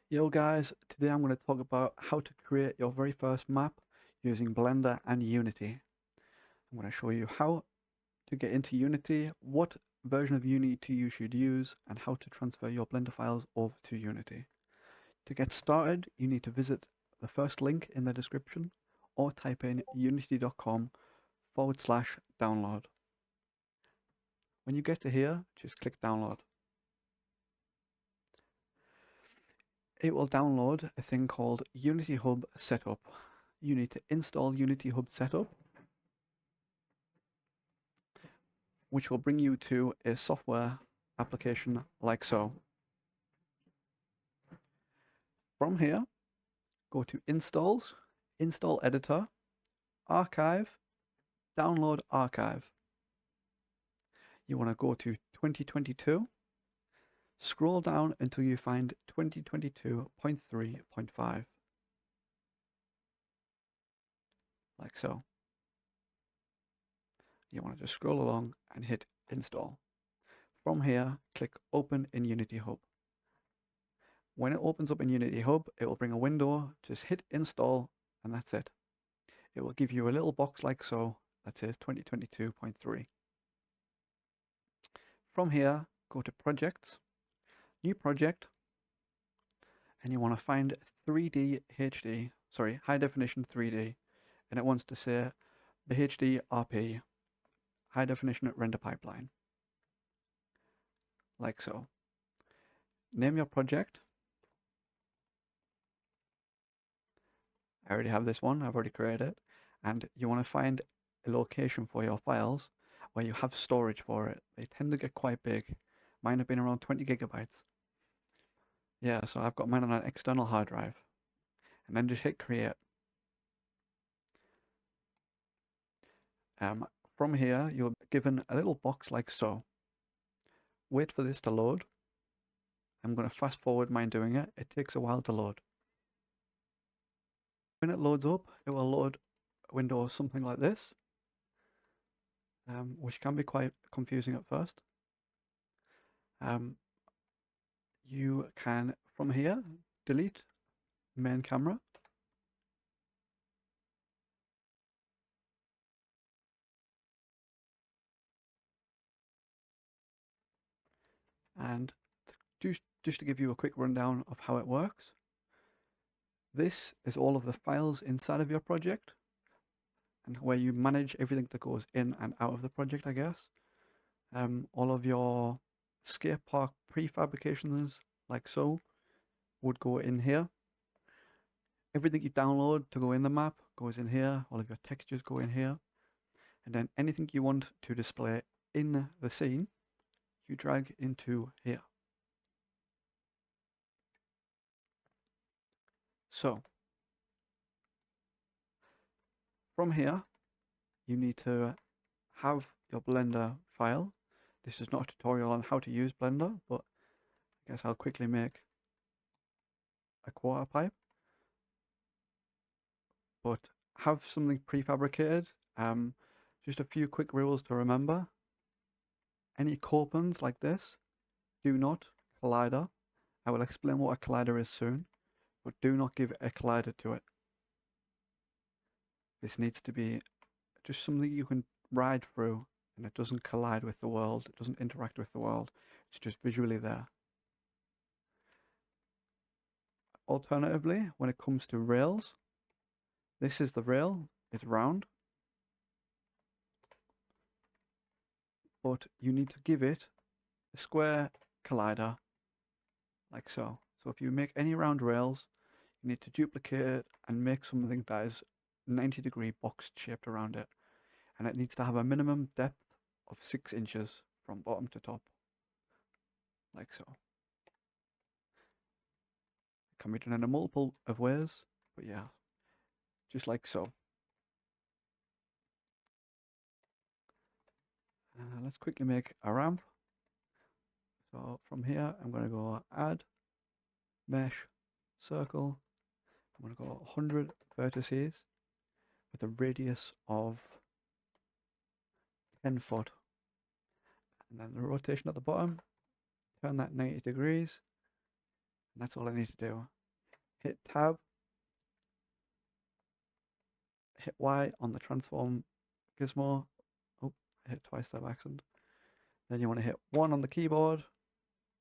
Yo guys, today I'm going to talk about how to create your very first map using Blender and Unity. I'm going to show you how to get into Unity, what version of Unity you should use, and how to transfer your Blender files over to Unity. To get started, you need to visit the first link in the description or type in unity.com/download. When you get to here, just click download. It will download a thing called Unity Hub Setup. You need to install Unity Hub Setup, which will bring you to a software application like so. From here, go to Installs, Install Editor, Archive, Download Archive. You want to go to 2022, scroll down until you find 2022.3.5, like so. You want to just scroll along and hit Install. From here, click Open in Unity Hub. When it opens up in Unity Hub, it will bring a window, just hit Install, and that's it. It will give you a little box like so that says 2022.3. From here, go to Projects, New Project, and you want to find 3D HD, sorry, High Definition 3D, and it wants to say the HD RP, High Definition Render Pipeline, like so. Name your project. I already have this one, I've already created it, and you want to find a location for your files where you have storage for it. They tend to get quite big. Mine have been around 20 gigabytes. Yeah, so I've got mine on an external hard drive. And then just hit create. From here, you'll be given a little box like so. Wait for this to load. I'm going to fast forward mine doing it. It takes a while to load. When it loads up, it will load a window something like this, which can be quite confusing at first. You can, from here, delete main camera. And just to give you a quick rundown of how it works, this is all of the files inside of your project and where you manage everything that goes in and out of the project, I guess. All of your skate park prefabrications, like so, would go in here. Everything you download to go in the map goes in here. All of your textures go in here. And then anything you want to display in the scene, you drag into here. So, from here, you need to have your Blender file. This is not a tutorial on how to use Blender, but I guess I'll quickly make a quarter pipe. But have something prefabricated. Just a few quick rules to remember. Any copelands like this, do not collider. I will explain what a collider is soon, but do not give a collider to it. This needs to be just something you can ride through and it doesn't collide with the world, it doesn't interact with the world, it's just visually there. Alternatively, when it comes to rails, this is the rail, it's round, but you need to give it a square collider, like so. So if you make any round rails, you need to duplicate it and make something that is 90-degree box shaped around it. And it needs to have a minimum depth of 6 inches from bottom to top, like so. It can be done in a multiple of ways, but yeah, just like so. Let's quickly make a ramp. So from here, I'm going to go add, mesh, circle. I'm going to go 100 vertices with a radius of 10 foot. And then the rotation at the bottom, turn that 90 degrees. And that's all I need to do. hit tab, hit Y on the transform gizmo. Oh, I hit twice that by accident. Then you want to hit 1 on the keyboard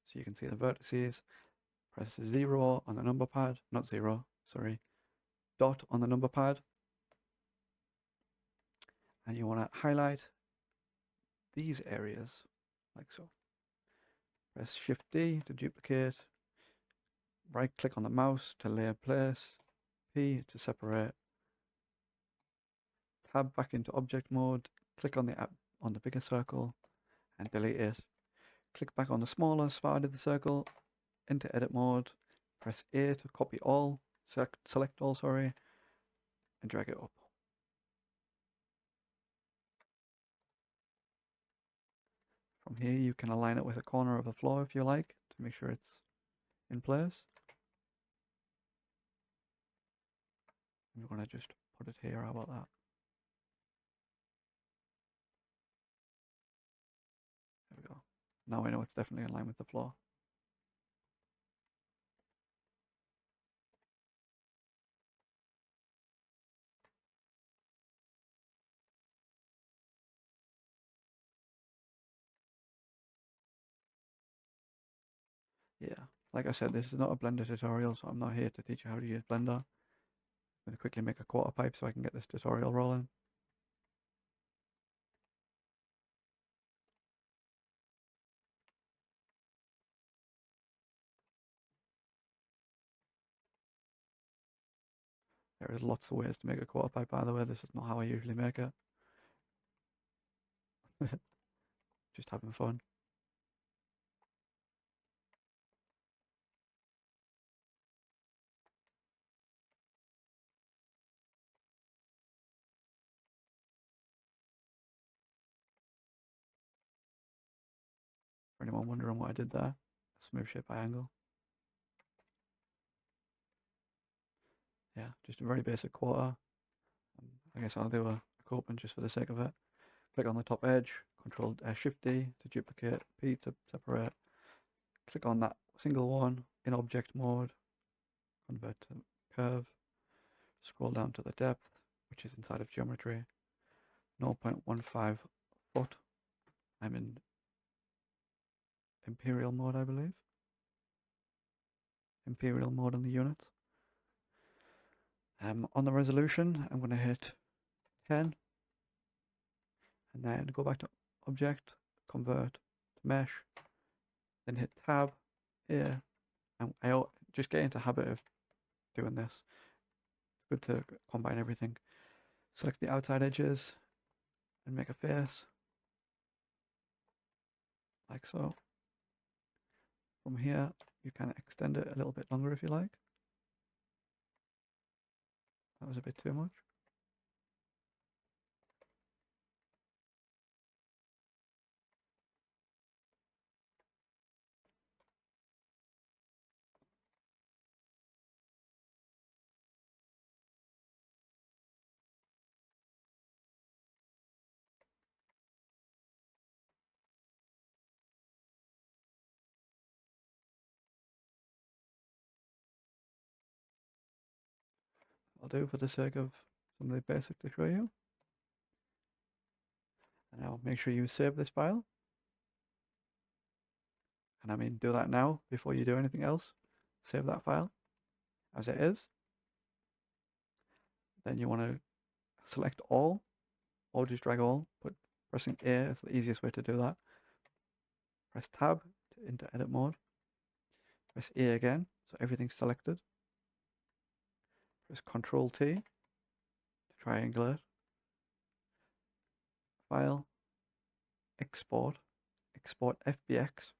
so you can see the vertices. Press 0 on the number pad, not 0, sorry, dot on the number pad. And you want to highlight these areas like so. Press Shift D to duplicate. Right click on the mouse to layer place. P to separate. Tab back into object mode. Click on the bigger circle and delete it. Click back on the smaller side of the circle into edit mode. Press A to copy all. Select all, sorry, and drag it up. From here you can align it with a corner of the floor if you like to make sure it's in place. I'm going to just put it here, how about that? There we go. Now I know it's definitely in line with the floor. Yeah, like I said, this is not a Blender tutorial, so I'm not here to teach you how to use Blender. I'm going to quickly make a quarter pipe so I can get this tutorial rolling. There is lots of ways to make a quarter pipe, by the way. This is not how I usually make it. Just having fun. For anyone wondering what I did there, smooth shape by angle. Yeah, just a very basic quarter. I guess I'll do a open just for the sake of it. Click on the top edge, Control Shift D to duplicate, P to separate. Click on that single one in object mode, convert to curve. Scroll down to the depth, which is inside of geometry, 0.15 foot. I'm in imperial mode, I believe. Imperial mode on the units. On the resolution, I'm going to hit 10, and then go back to object, convert to mesh, then hit tab here, and I just get into habit of doing this. It's good to combine everything. Select the outside edges and make a face, like so. From here, you can extend it a little bit longer if you like. That was a bit too much. I'll do for the sake of some of the basics to show you. And now make sure you save this file. And I mean, do that now before you do anything else. Save that file as it is. Then you want to select all, or just drag all. But pressing A is the easiest way to do that. Press Tab into edit mode. Press A again, so everything's selected. Press Control T to triangulate. File, export, export FBX.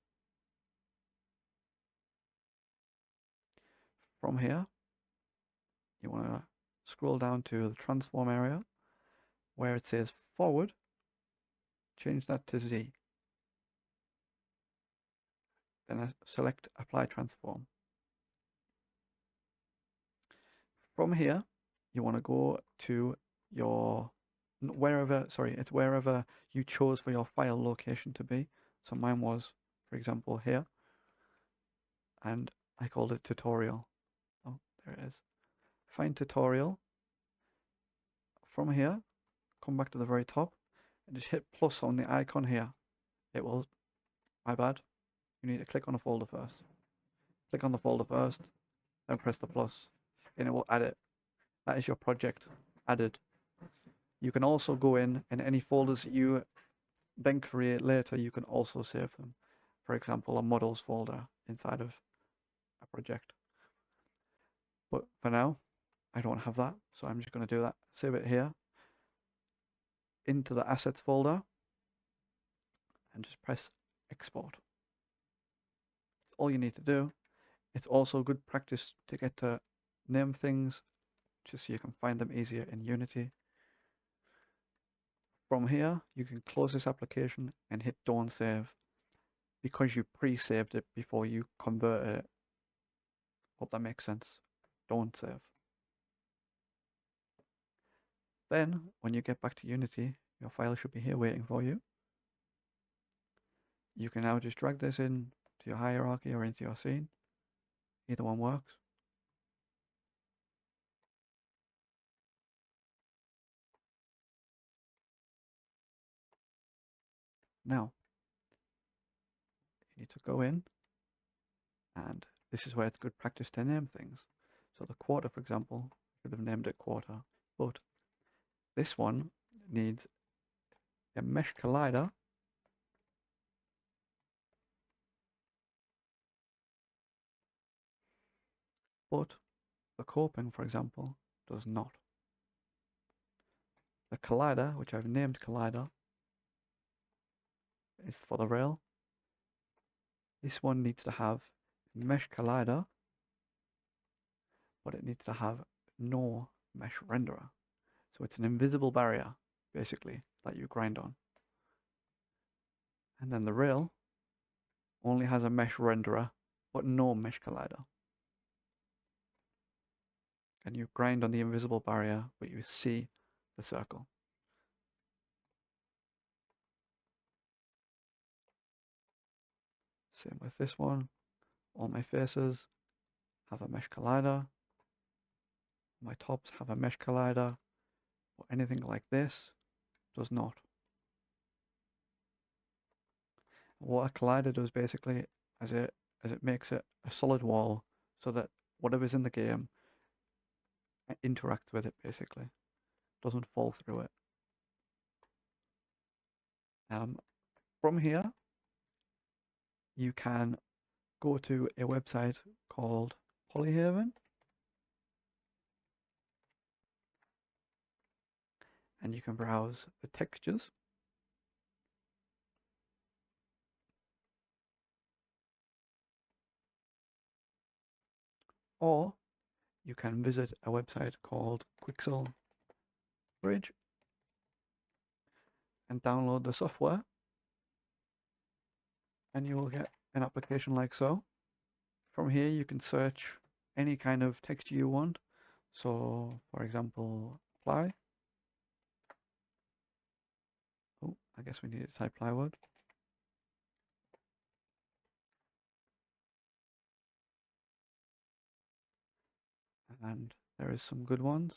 From here, you want to scroll down to the transform area where it says forward, change that to Z. Then I select apply transform. From here, you want to go to your wherever you chose for your file location to be. So mine was, for example, here, and I called it tutorial. Oh, There it is. Find tutorial. From here, come back to the very top and just hit plus on the icon here. It will, my bad, you need to click on a folder first. Click on the folder first, then press the plus, and it will add it. That is your project added. You can also go in and any folders that you then create later, you can also save them. For example, a models folder inside of a project. But for now, I don't have that, so I'm just going to do that. Save it here into the assets folder and just press export. That's all you need to do. It's also good practice to get to name things just so you can find them easier in Unity. From here, you can close this application and hit don't save because you pre-saved it before you converted it. Hope that makes sense. Don't save. Then, when you get back to Unity, your file should be here waiting for you. You can now just drag this in to your hierarchy or into your scene. Either one works. Now, you need to go in, and this is where it's good practice to name things. So the quarter, for example, I should have named it quarter, but this one needs a mesh collider but the coping, for example, does not. The collider, which I've named collider, is for the rail. This one needs to have mesh collider, but it needs to have no mesh renderer. So it's an invisible barrier, basically, that you grind on. And then the rail only has a mesh renderer, but no mesh collider. And you grind on the invisible barrier, but you see the circle. Same with this one. All my faces have a mesh collider. My tops have a mesh collider, or anything like this does not. What a collider does basically is it makes it a solid wall so that whatever's in the game interacts with it, basically doesn't fall through it. From here you can go to a website called Polyhaven, and you can browse the textures. Or you can visit a website called Quixel Bridge and download the software, and you will get an application like so. From here you can search any kind of texture you want. So for example, apply. Oh, I guess we need to type plywood. And there is some good ones.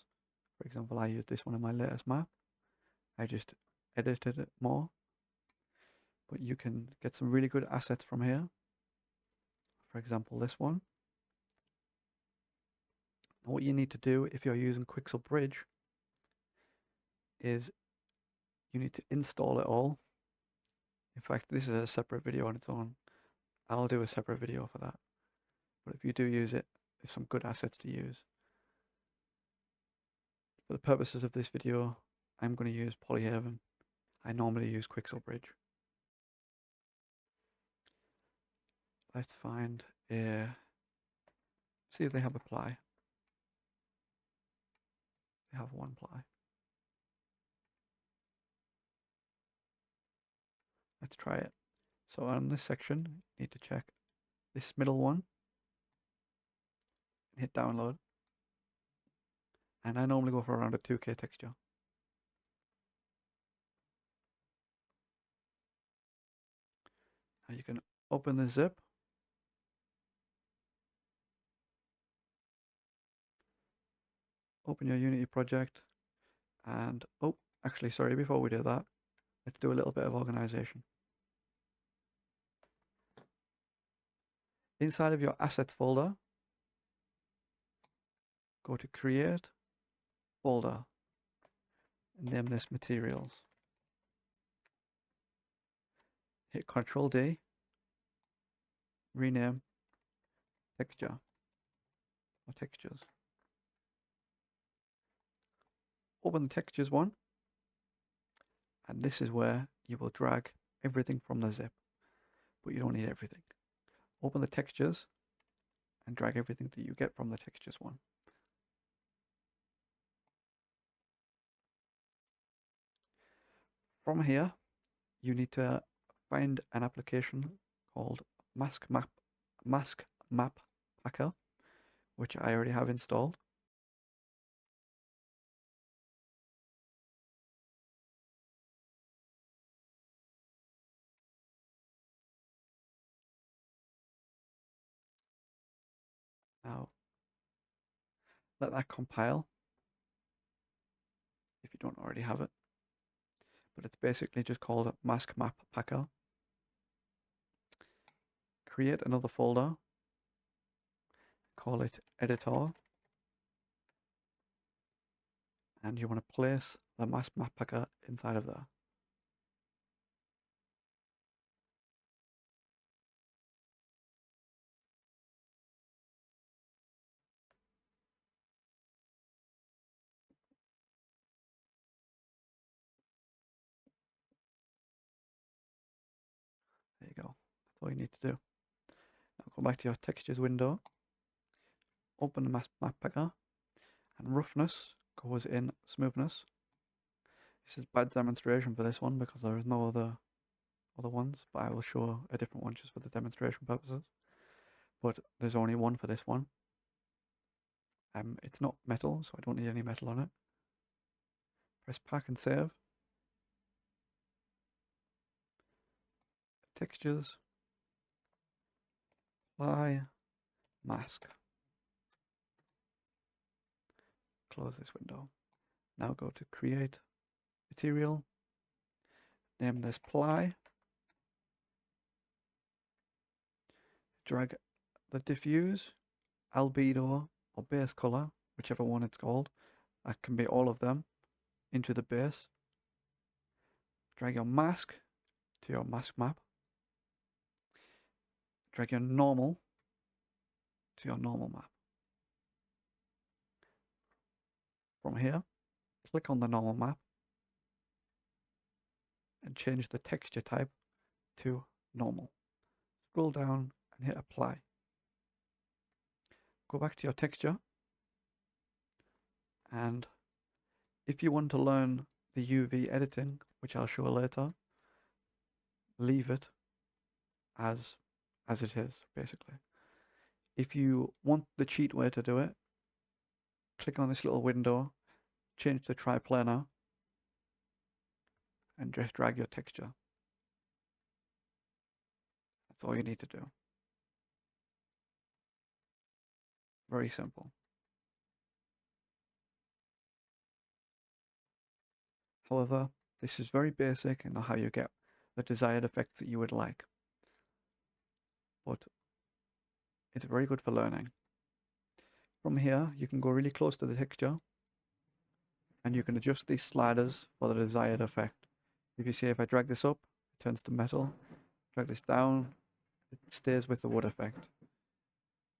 For example, I used this one in my latest map. I just edited it more. But you can get some really good assets from here. For example, this one. What you need to do if you're using Quixel Bridge is you need to install it all. In fact, this is a separate video on its own. I'll do a separate video for that. But if you do use it, there's some good assets to use. For the purposes of this video, I'm going to use Polyhaven. I normally use Quixel Bridge. Let's find a... see if they have a ply. They have one ply. Let's try it. So on this section, you need to check this middle one. Hit download. And I normally go for around a 2K texture. Now you can open the zip. open your Unity project, and oh, actually, sorry, before we do that, let's do a little bit of organization. Inside of your assets folder, go to create folder and name this materials. Hit Control D, rename texture or textures. Open the textures one, and this is where you will drag everything from the zip, but you don't need everything. Open the textures and drag everything that you get from the textures one. From here, you need to find an application called Mask Map Packer, which I already have installed. Now, let that compile if you don't already have it. But it's basically just called Mask Map Packer. Create another folder, call it Editor, and you want to place the Mask Map Packer inside of there. There you go. That's all you need to do. Now go back to your textures window, open the Mask Map Packer, and roughness goes in smoothness. This is bad demonstration for this one because there is no other ones, but I will show a different one just for the demonstration purposes. But there's only one for this one. It's not metal, so I don't need any metal on it. Press pack and save. Textures, apply, mask. Close this window. Now go to create material, name this ply, drag the diffuse, albedo, or base color, whichever one it's called, that can be all of them, into the base. Drag your mask to your mask map. Drag your normal to your normal map. From here, click on the normal map and change the texture type to normal. Scroll down and hit apply. Go back to your texture, and if you want to learn the UV editing, which I'll show later, leave it as it is, basically. If you want the cheat way to do it, click on this little window, change to triplanar, and just drag your texture. That's all you need to do. Very simple. However, this is very basic in how you get the desired effects that you would like. But it's very good for learning. From here, you can go really close to the texture, and you can adjust these sliders for the desired effect. If you see, if I drag this up, it turns to metal. Drag this down, it stays with the wood effect.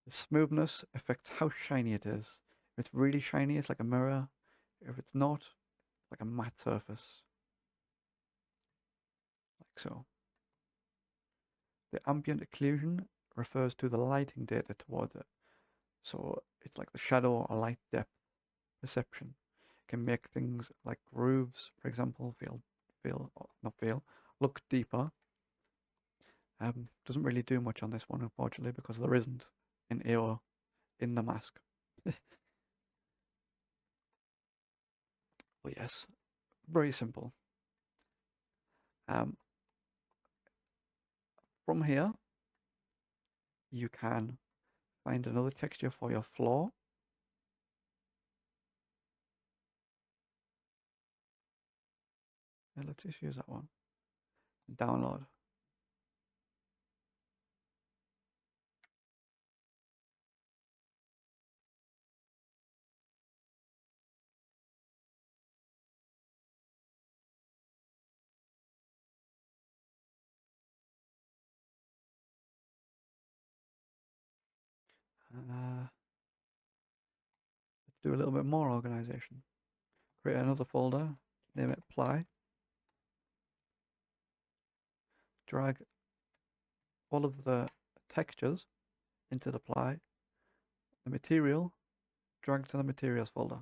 The smoothness affects how shiny it is. If it's really shiny, it's like a mirror. If it's not, it's like a matte surface. Like so. The ambient occlusion refers to the lighting data towards it. So it's like the shadow or light depth perception. It can make things like grooves, for example, look deeper. Doesn't really do much on this one, unfortunately, because there isn't an AO in the mask. But yes, very simple. From here, you can find another texture for your floor. Yeah, let's just use that one. Download. Let's do a little bit more organization. Create another folder, name it Ply. Drag all of the textures into the Ply. The material, drag to the materials folder.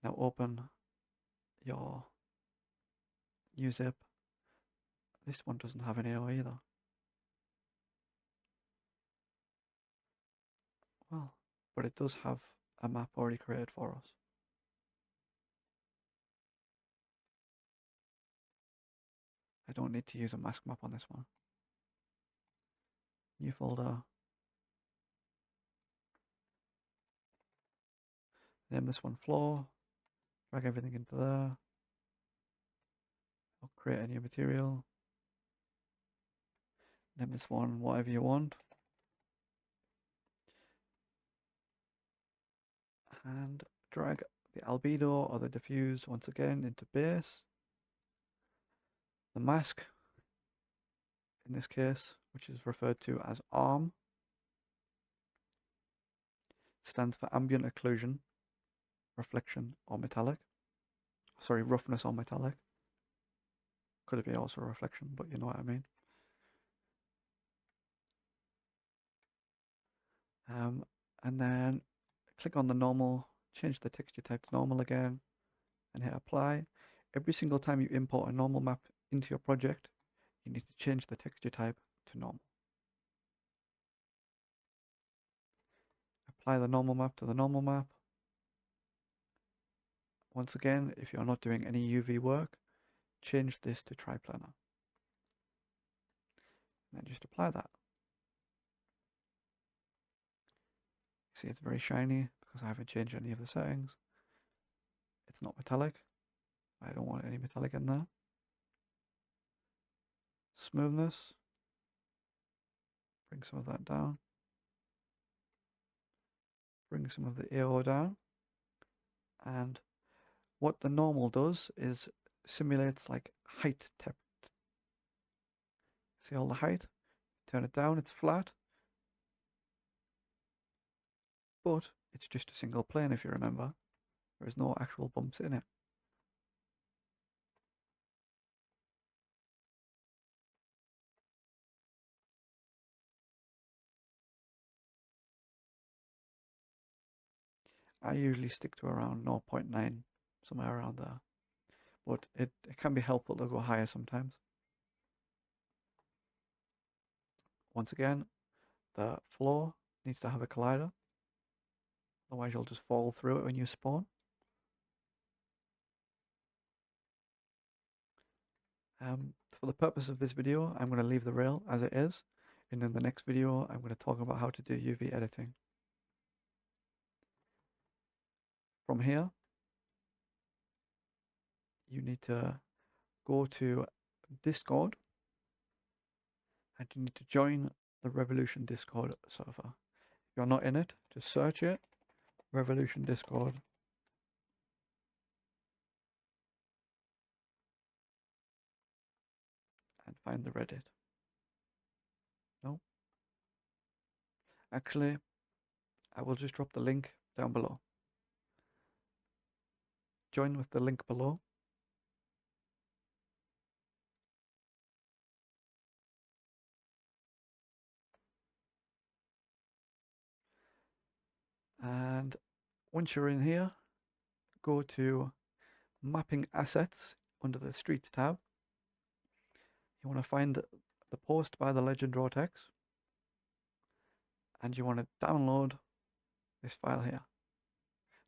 Now open your uzip. This one doesn't have an AO either. Well, but it does have a map already created for us. I don't need to use a mask map on this one. New folder. Name this one floor. Drag everything into there. I'll create a new material. Name this one whatever you want. And drag the albedo or the diffuse once again into base. The mask, in this case, which is referred to as ARM, stands for ambient occlusion, reflection, or metallic. Sorry, roughness or metallic. Could it be also reflection, but you know what I mean. And then click on the normal, change the texture type to normal again, and hit apply. Every single time you import a normal map into your project, you need to change the texture type to normal. Apply the normal map to the normal map. Once again, if you're not doing any UV work, change this to triplanar. And then just apply that. See, it's very shiny because I haven't changed any of the settings. It's not metallic. I don't want any metallic in there. Smoothness. Bring some of that down. Bring some of the AO down. And what the normal does is simulates like height depth. See all the height? Turn it down, it's flat. But it's just a single plane if you remember. There is no actual bumps in it. I usually stick to around 0.9, somewhere around there. But it can be helpful to go higher sometimes. Once again, the floor needs to have a collider. Otherwise you'll just fall through it when you spawn. For the purpose of this video, I'm going to leave the rail as it is. And in the next video, I'm going to talk about how to do UV editing. From here, you need to go to Discord and you need to join the Revolution Discord server. If you're not in it, just search it, Revolution Discord. And find the Reddit. No? Actually, I will just drop the link down below. Join with the link below. And once you're in here, go to Mapping Assets under the Streets tab. You want to find the post by the Legend Rotex. And you want to download this file here.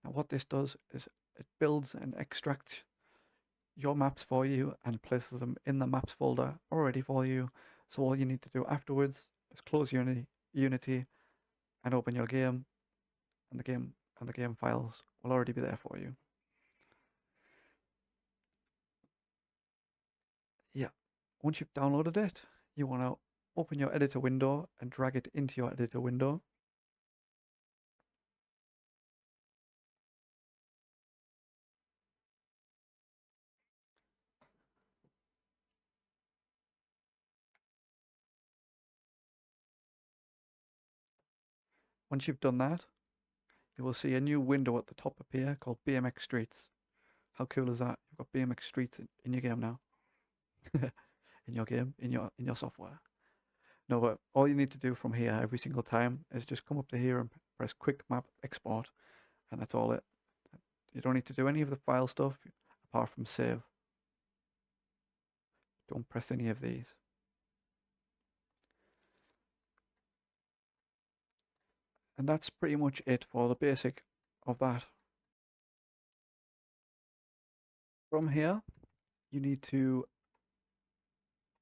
Now what this does is it builds and extracts your maps for you and places them in the maps folder already for you. So all you need to do afterwards is close Unity and open your game, and the game files will already be there for you. Once you've downloaded it, you want to open your editor window and drag it into your editor window. Once you've done that, you will see a new window at the top appear called BMX Streets. How cool is that? You've got BMX Streets in your game now. In your game, in your software. No, but all you need to do from here every single time is just come up to here and press Quick Map Export, and that's all it. You don't need to do any of the file stuff apart from save. Don't press any of these. And that's pretty much it for the basic of that. From here, you need to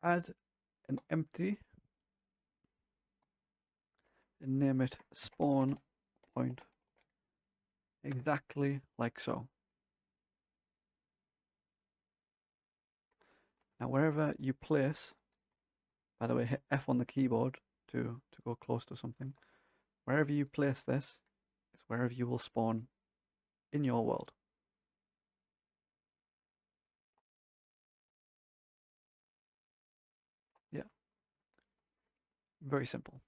add an empty and name it spawn point, exactly like so. Now wherever you place, by the way, hit F on the keyboard to go close to something. Wherever you place this is wherever you will spawn in your world. Yeah, very simple.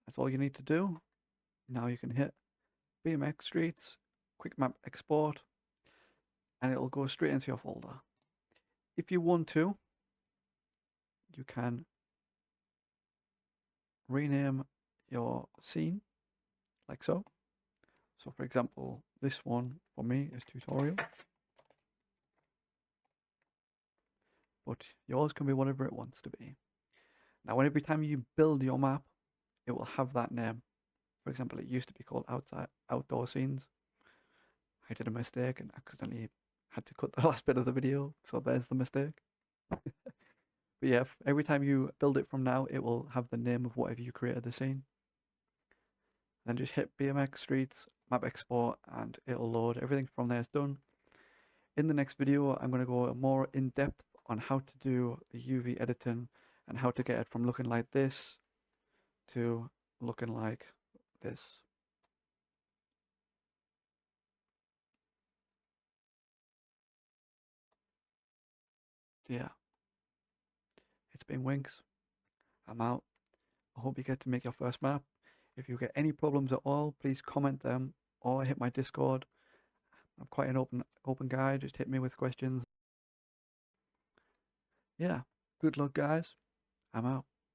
That's all you need to do. Now you can hit BMX Streets, Quick Map Export, and it'll go straight into your folder. If you want to, you can rename your scene like so. So for example, this one for me is tutorial, but yours can be whatever it wants to be. Now, every time you build your map, it will have that name. For example, it used to be called outdoor scenes. I did a mistake and accidentally had to cut the last bit of the video, so there's the mistake. But yeah, every time you build it from now, it will have the name of whatever you created the scene. Then just hit BMX Streets, Map Export, and it'll load. Everything from there is done. In the next video, I'm going to go more in depth on how to do the UV editing and how to get it from looking like this to looking like this. Yeah, it's been Winx. I'm out. I hope you get to make your first map. If you get any problems at all, please comment them or hit my Discord. I'm quite an open guy. Just hit me with questions. Yeah, good luck, guys. I'm out.